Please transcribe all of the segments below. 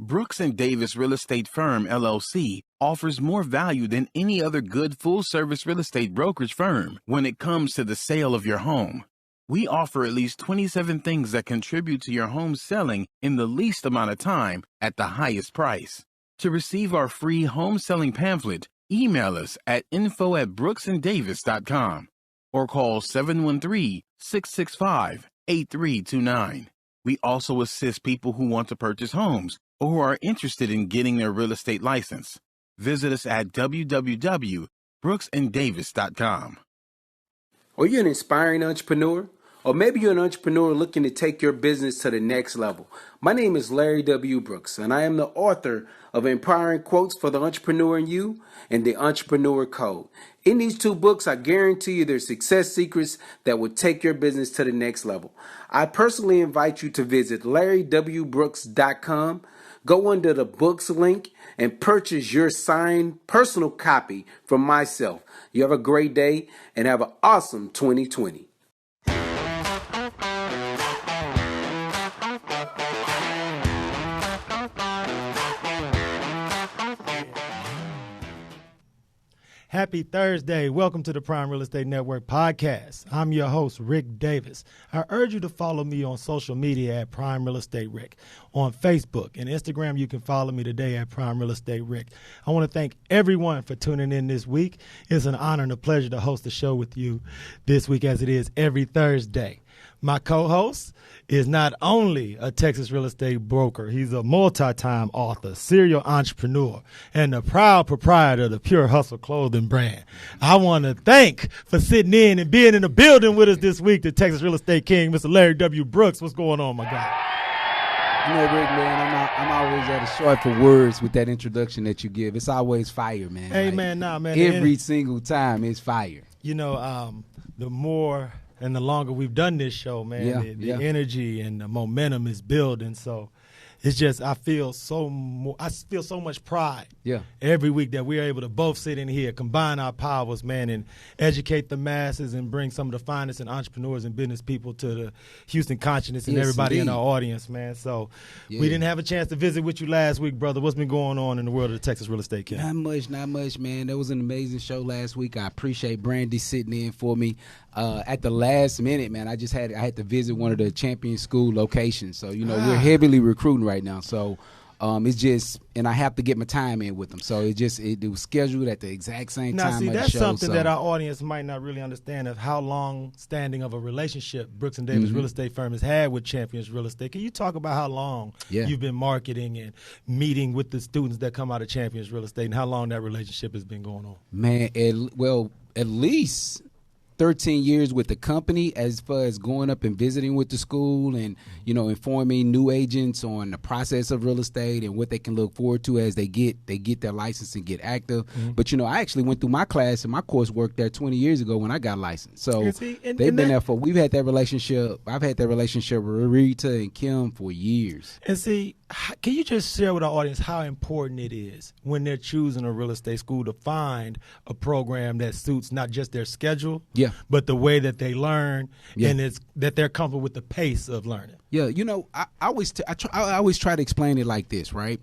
Brooks & Davis Real Estate Firm, LLC, offers more value than any other good full-service real estate brokerage firm when it comes to the sale of your home. We offer at least 27 things that contribute to your home selling in the least amount of time at the highest price. To receive our free home selling pamphlet, email us at info@brooksanddavis.com or call 713-665-8329. We also assist people who want to purchase homes or who are interested in getting their real estate license. Visit us at www.brooksanddavis.com. Are you an inspiring entrepreneur? Or maybe you're an entrepreneur looking to take your business to the next level. My name is LarryWBrooks, and I am the author of Empowering Quotes for the Entrepreneur in You and The Entrepreneur Code. In these two books, I guarantee you there's success secrets that will take your business to the next level. I personally invite you to visit LarryWBrooks.com. Go under the books link and purchase your signed personal copy from myself. You have a great day and have an awesome 2020. Happy Thursday. Welcome to the Prime Real Estate Network podcast. I'm your host, Rick Davis. I urge you to follow me on social media at Prime Real Estate Rick. On Facebook and Instagram, you can follow me today at Prime Real Estate Rick. I want to thank everyone for tuning in this week. It's an honor and a pleasure to host the show with you this week as it is every Thursday. My co-host is not only a Texas real estate broker, he's a multi-time author, serial entrepreneur, and the proud proprietor of the Pure Hustle clothing brand. I want to thank for sitting in and being in the building with us this week, the Texas real estate king, Mr. Larry W. Brooks. What's going on, my guy? You know, Rick, man, I'm always at a short for words with that introduction that you give. It's always fire, man. Hey, like, man, man. Every single time it's fire. You know, the more and the longer we've done this show, man, the energy and the momentum is building. So it's just I feel so much pride every week that we're able to both sit in here, combine our powers, man, and educate the masses and bring some of the finest in entrepreneurs and business people to the Houston consciousness and everybody in our audience, man. So we didn't have a chance to visit with you last week, brother. What's been going on in the world of the Texas real estate king? Not much, man. That was an amazing show last week. I appreciate Brandy sitting in for me. At the last minute, man, I had to visit one of the champion school locations. So, you know, we're heavily recruiting right now. So it's just, and I have to get my time in with them. So it was scheduled at the exact same time. Now, see, of the that's show, something that our audience might not really understand of how long standing of a relationship Brooks & Davis Real Estate Firm has had with Champions Real Estate. Can you talk about how long you've been marketing and meeting with the students that come out of Champions Real Estate and how long that relationship has been going on? Man, at least 13 years with the company, as far as going up and visiting with the school and, you know, informing new agents on the process of real estate and what they can look forward to as they get their license and get active. But, you know, I actually went through my class and my coursework there 20 years ago when I got licensed. So they've been there for, we've had that relationship. I've had that relationship with Rita and Kim for years. And see, can you just share with our audience how important it is when they're choosing a real estate school to find a program that suits not just their schedule, but the way that they learn and it's that they're comfortable with the pace of learning? Yeah, you know, I always try to explain it like this, right?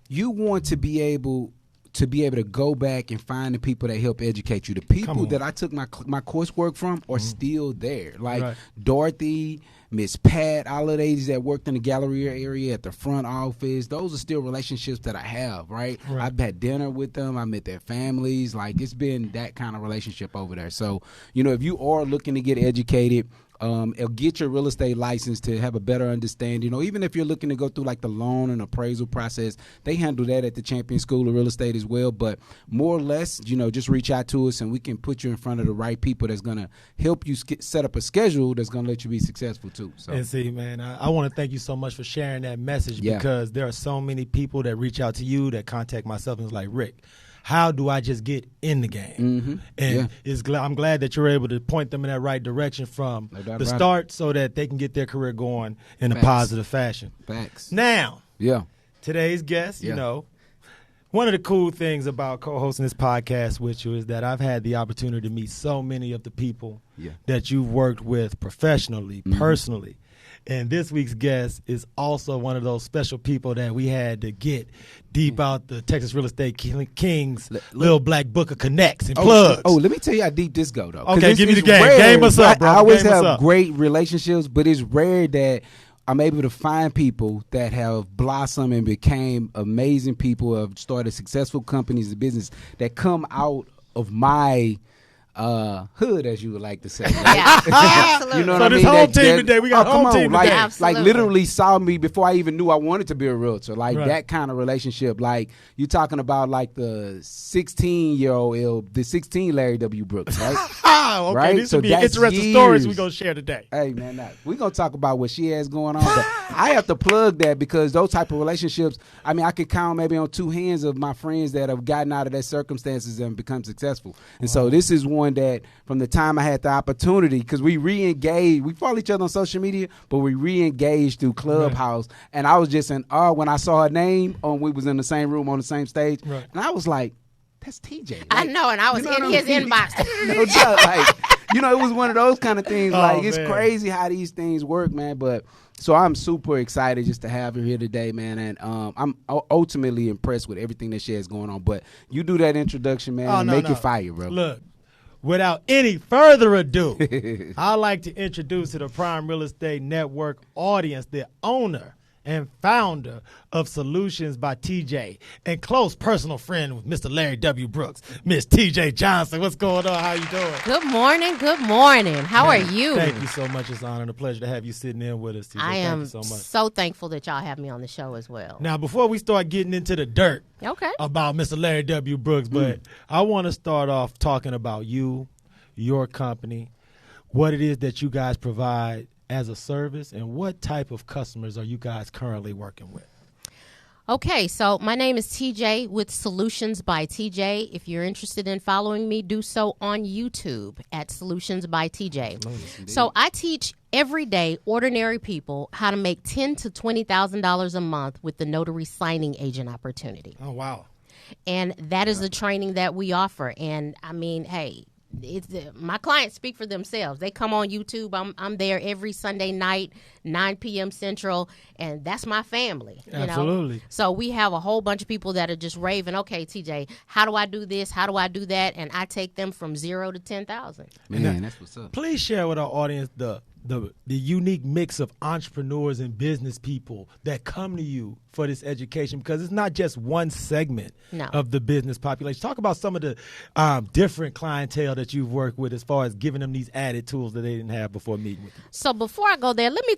You want to be able to go back and find the people that help educate you. The people that I took my coursework from are still there. Like Dorothy, Miss Pat, all of these that worked in the Galleria area at the front office. Those are still relationships that I have, right? I've had dinner with them. I met their families. Like, it's been that kind of relationship over there. So, you know, if you are looking to get educated, get your real estate license to have a better understanding. Or even if you're looking to go through like the loan and appraisal process, they handle that at the Champion School of Real Estate as well. But more or less, you know, just reach out to us and we can put you in front of the right people that's going to help you set up a schedule that's going to let you be successful too. So. And see, man, I want to thank you so much for sharing that message because there are so many people that reach out to you that contact myself and it's like, Rick, how do I just get in the game? And I'm glad that you're able to point them in that right direction from the start so that they can get their career going in a positive fashion. Facts. Now, today's guest, you know, one of the cool things about co-hosting this podcast with you is that I've had the opportunity to meet so many of the people that you've worked with professionally, personally. And this week's guest is also one of those special people that we had to get deep out the Texas Real Estate King's little black book of connects and plugs. Oh, let me tell you how deep this go, though. Okay, give me the game. Rare. Game us up, bro. I always Game us have up. great relationships, but it's rare that I'm able to find people that have blossomed and became amazing people, have started successful companies and business that come out of my hood, as you would like to say. Right? Yeah, absolutely. You know So what I this mean? home team today, we got home team like, today. like Absolutely. literally saw me before I even knew I wanted to be a realtor. Like Right. that kind of relationship. Like you talking about like the 16-year-old, the 16 Larry W. Brooks, right? Okay, Right? these So will be that's interesting stories years. we're going to share today. Hey man, we're gonna talk about what she has going on, but I have to plug that because those type of relationships, I mean, I could count maybe on two hands of my friends that have gotten out of their circumstances and become successful. And so this is one that from the time I had the opportunity, because we re-engaged, we follow each other on social media, but we re-engaged through Clubhouse, and I was just in awe when I saw her name we was in the same room on the same stage, Right. and I was like, that's TJ. I Like, know, and I was you know in what I his mean? inbox. No doubt. Like, it was one of those kind of things. Oh, Like, it's man. crazy how these things work, man. But so I'm super excited just to have her here today, man. And I'm ultimately impressed with everything that she has going on. But you do that introduction, man. Oh, no, make no. it fire, bro. Look, without any further ado, I'd like to introduce to the Prime Real Estate Network audience the owner and founder of Solutions by TJ and close personal friend with Mr. Larry W. Brooks, Miss TJ Johnson. What's going on? How you doing? Good morning. Good morning. How are you? Thank you so much. It's an honor and a pleasure to have you sitting in with us, TJ. I Thank am you so much. so thankful that y'all have me on the show as well. Now, before we start getting into the dirt Okay. about Mr. Larry W. Brooks, but I want to start off talking about you, your company, what it is that you guys provide as a service, and what type of customers are you guys currently working with? Okay, so my name is TJ with Solutions by TJ. If you're interested in following me, do so on YouTube at Solutions by TJ. So I teach everyday ordinary people how to make $10,000 to $20,000 a month with the notary signing agent opportunity. Oh, wow. And that is the training that we offer. And I mean, hey, my clients speak for themselves. They come on YouTube. I'm there every Sunday night, 9 p.m. Central, and that's my family. You Absolutely. know? So we have a whole bunch of people that are just raving, okay, TJ, how do I do this? How do I do that? And I take them from 0 to 10,000. Man, that's what's up. Please share with our audience the unique mix of entrepreneurs and business people that come to you for this education, because it's not just one segment of the business population. Talk about some of the different clientele that you've worked with as far as giving them these added tools that they didn't have before meeting with you. So before I go there, let me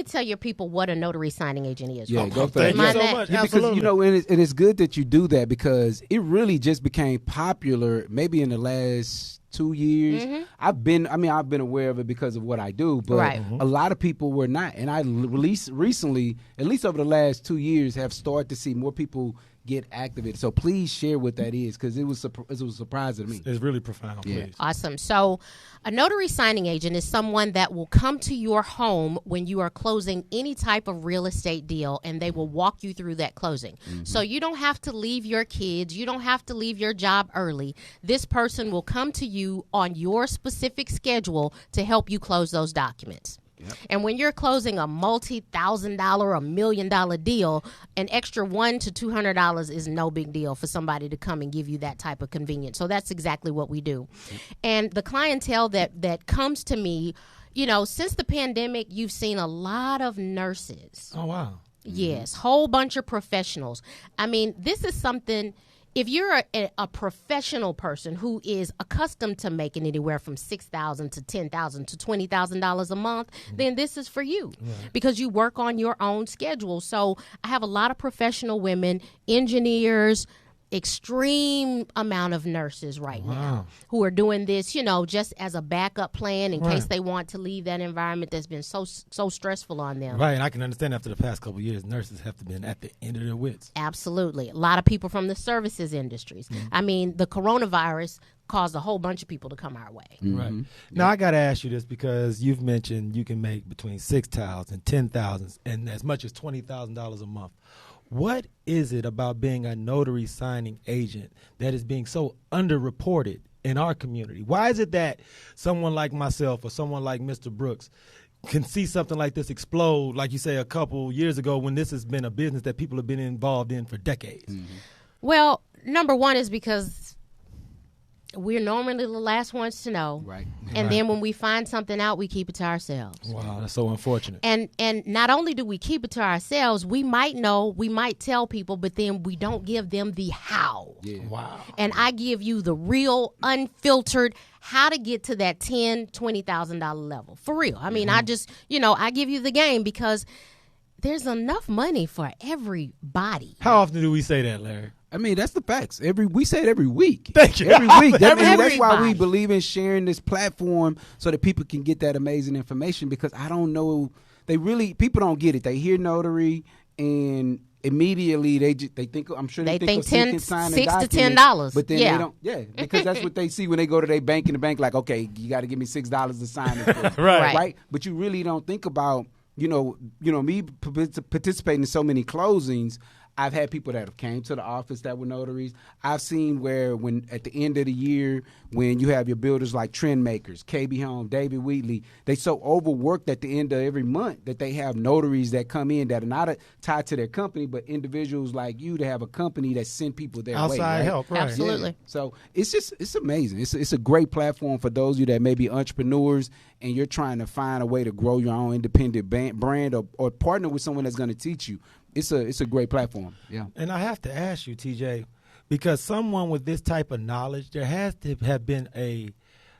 tell your people what a notary signing agent is. Yeah, go for Thank that. you Yeah. so much. Yeah, because Absolutely. and it's good that you do that because it really just became popular maybe in the last 2 years. I've been aware of it because of what I do, but Right. a lot of people were not. And I recently, at least over the last 2 years, have started to see more people get activated. So please share what that is, because it was a surprise to me. It's really profound. Yeah. Please. Awesome. So a notary signing agent is someone that will come to your home when you are closing any type of real estate deal, and they will walk you through that closing. So you don't have to leave your kids. You don't have to leave your job early. This person will come to you on your specific schedule to help you close those documents. And when you're closing a multi-$1,000, $1 million deal, an extra $100 to $200 is no big deal for somebody to come and give you that type of convenience. So that's exactly what we do. And the clientele that comes to me, since the pandemic, you've seen a lot of nurses. Oh, wow. Yes, whole bunch of professionals. I mean, this is something. If you're a professional person who is accustomed to making anywhere from $6,000 to $10,000 to $20,000 a month, then this is for you because you work on your own schedule. So I have a lot of professional women, engineers, extreme amount of nurses right now who are doing this, just as a backup plan in case they want to leave that environment that's been so stressful on them. Right, and I can understand after the past couple of years, nurses have been at the end of their wits. Absolutely. A lot of people from the services industries. I mean, the coronavirus caused a whole bunch of people to come our way. Right. Now, I got to ask you this because you've mentioned you can make between $6,000 and $10,000 and as much as $20,000 a month. What is it about being a notary signing agent that is being so underreported in our community? Why is it that someone like myself or someone like Mr. Brooks can see something like this explode, like you say, a couple years ago, when this has been a business that people have been involved in for decades? Mm-hmm. Well, number one is because we're normally the last ones to know. Right. And then when we find something out, we keep it to ourselves. Wow, that's so unfortunate. And not only do we keep it to ourselves, we might know, we might tell people, but then we don't give them the how. Yeah. Wow. And I give you the real, unfiltered, how to get to that $10,000, $20,000 level. For real. I mean, I just, I give you the game because there's enough money for everybody. How often do we say that, Larry? I mean, that's the facts. We say it every week. Thank you. Every week. That's why we Everybody. believe in sharing this platform so that people can get that amazing information, because I don't know, people don't get it. They hear notary and immediately they think, I'm sure they think of $6 signing to documents, $10. but then Yeah. they don't, because that's what they see when they go to their bank, and the bank like, okay, you got to give me $6 to sign it. Right. But you really don't think about, me participating in so many closings. I've had people that have came to the office that were notaries. I've seen where when at the end of the year, when you have your builders like Trend Makers, KB Home, David Wheatley, they so overworked at the end of every month that they have notaries that come in that are not tied to their company, but individuals like you to have a company that send people their way. Outside Right? help, right. Absolutely. Yeah. So it's amazing. It's a great platform for those of you that may be entrepreneurs and you're trying to find a way to grow your own independent brand or partner with someone that's going to teach you. It's a great platform. Yeah. And I have to ask you, TJ, because someone with this type of knowledge, there has to have been a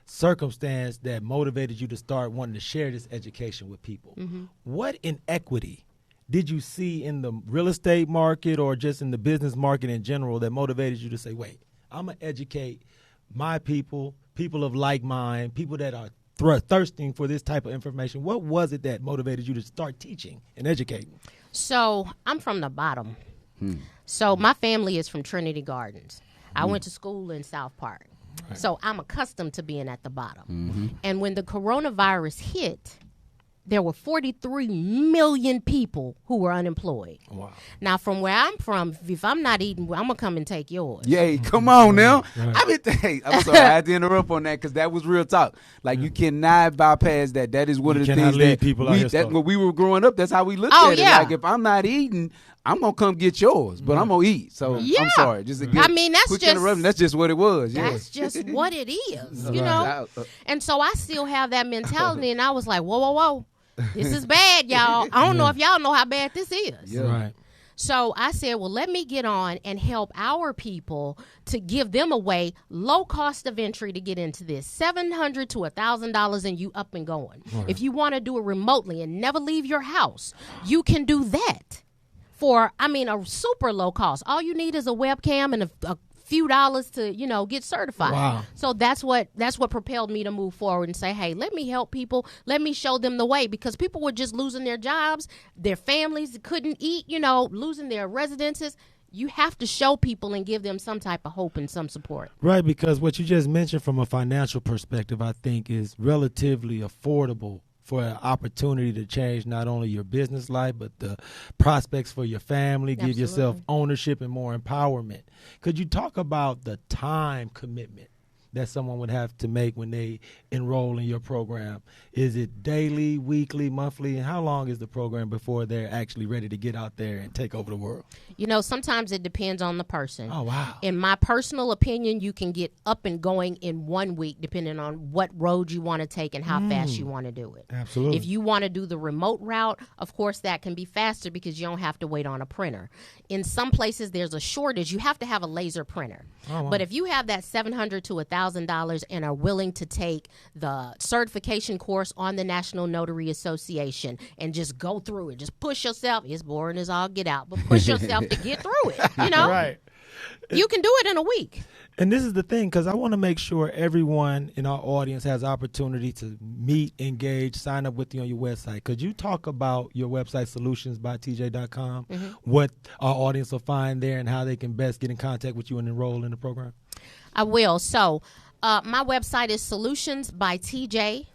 circumstance that motivated you to start wanting to share this education with people. Mm-hmm. What inequity did you see in the real estate market or just in the business market in general that motivated you to say, wait, I'm going to educate my people of like mind, people that are thirsting for this type of information? What was it that motivated you to start teaching and educating? So I'm from the bottom. So my family is from Trinity Gardens. I went to school in South Park. Right. So I'm accustomed to being at the bottom. And when the coronavirus hit, there were 43 million people who were unemployed. Wow. Now, from where I'm from, if I'm not eating, I'm going to come and take yours. Yay, come on now. Right. I'm sorry, I had to interrupt on that because that was real talk. Like, you cannot bypass that. That is one You of the cannot things leave people out here that starving. when we were growing up, that's how we looked Oh, at yeah. it. Like, if I'm not eating, I'm going to come get yours, but I'm going to eat. So, Yeah. I'm sorry. Just again, I mean, that's quick just- interruption. That's just what it was. Yeah. That's just what it is, you Right. know? And so I still have that mentality, and I was like, whoa. This is bad, y'all. I don't know if y'all know how bad this is. Yeah. Right. So I said, well, let me get on and help our people to give them a way, low cost of entry to get into this, $700 to $1,000 and you up and going. Right. If you want to do it remotely and never leave your house, you can do that for, a super low cost. All you need is a webcam and a few dollars to, get certified. Wow. So that's what propelled me to move forward and say, hey, let me help people. Let me show them the way, because people were just losing their jobs. Their families couldn't eat, losing their residences. You have to show people and give them some type of hope and some support. Right, because what you just mentioned from a financial perspective, I think, is relatively affordable for an opportunity to change not only your business life, but the prospects for your family, give Absolutely. yourself ownership and more empowerment. Could you talk about the time commitment that someone would have to make when they enroll in your program? Is it daily, weekly, monthly, and how long is the program before they're actually ready to get out there and take over the world? Sometimes it depends on the person. Oh, wow. In my personal opinion, you can get up and going in 1 week, depending on what road you want to take and how fast you want to do it. Absolutely. If you want to do the remote route, of course, that can be faster because you don't have to wait on a printer. In some places, there's a shortage. You have to have a laser printer. Oh, wow. But if you have that $700 to $1,000 and are willing to take the certification course on the National Notary Association and just go through it, just push yourself. It's boring as all get out, but push yourself to get through it. Right. You can do it in a week. And this is the thing, because I want to make sure everyone in our audience has opportunity to meet, engage, sign up with you on your website. Could you talk about your website, solutionsbytj.com, what our audience will find there and how they can best get in contact with you and enroll in the program? I will. So my website is Solutions by TJ.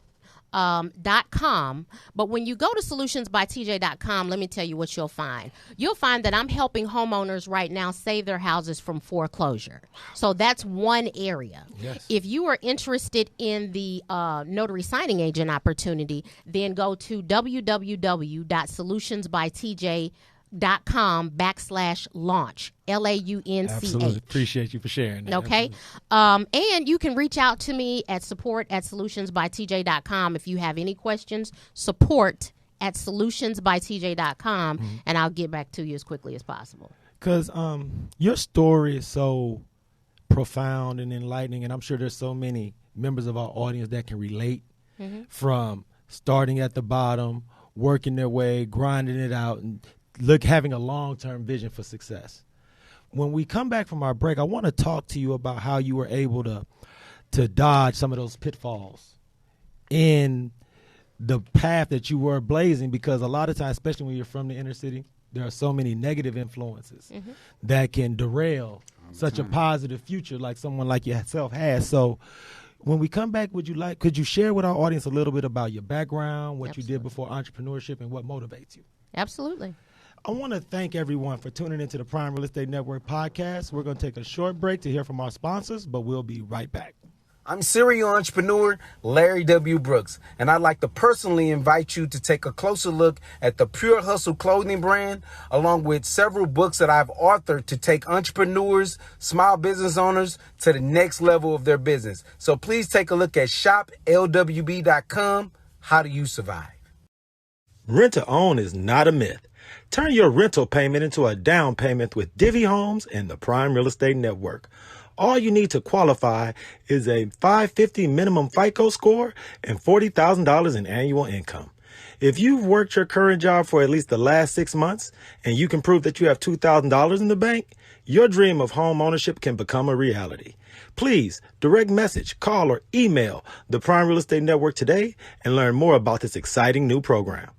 .com, but when you go to solutionsbytj.com, let me tell you what you'll find. You'll find that I'm helping homeowners right now save their houses from foreclosure. So that's one area. Yes. If you are interested in the notary signing agent opportunity, then go to www.solutionsbytj.com/launch, LAUNCH. Absolutely. Appreciate you for sharing that. Okay. And you can reach out to me at support@solutionsbytj.com if you have any questions. Support@solutionsbytj.com, and I'll get back to you as quickly as possible. Because your story is so profound and enlightening, and I'm sure there's so many members of our audience that can relate from starting at the bottom, working their way, grinding it out, and having a long-term vision for success. When we come back from our break, I want to talk to you about how you were able to dodge some of those pitfalls in the path that you were blazing, because a lot of times, especially when you're from the inner city, there are so many negative influences that can derail such a positive future like someone like yourself has. So when we come back, could you share with our audience a little bit about your background, what you did before entrepreneurship, and what motivates you? Absolutely. I want to thank everyone for tuning into the Prime Real Estate Network podcast. We're going to take a short break to hear from our sponsors, but we'll be right back. I'm serial entrepreneur Larry W. Brooks, and I'd like to personally invite you to take a closer look at the Pure Hustle clothing brand, along with several books that I've authored to take entrepreneurs, small business owners to the next level of their business. So please take a look at shoplwb.com. How do you survive? Rent to own is not a myth. Turn your rental payment into a down payment with Divvy Homes and the Prime Real Estate Network. All you need to qualify is a 550 minimum FICO score and $40,000 in annual income. If you've worked your current job for at least the last 6 months and you can prove that you have $2,000 in the bank, your dream of home ownership can become a reality. Please direct message, call, or email the Prime Real Estate Network today and learn more about this exciting new program.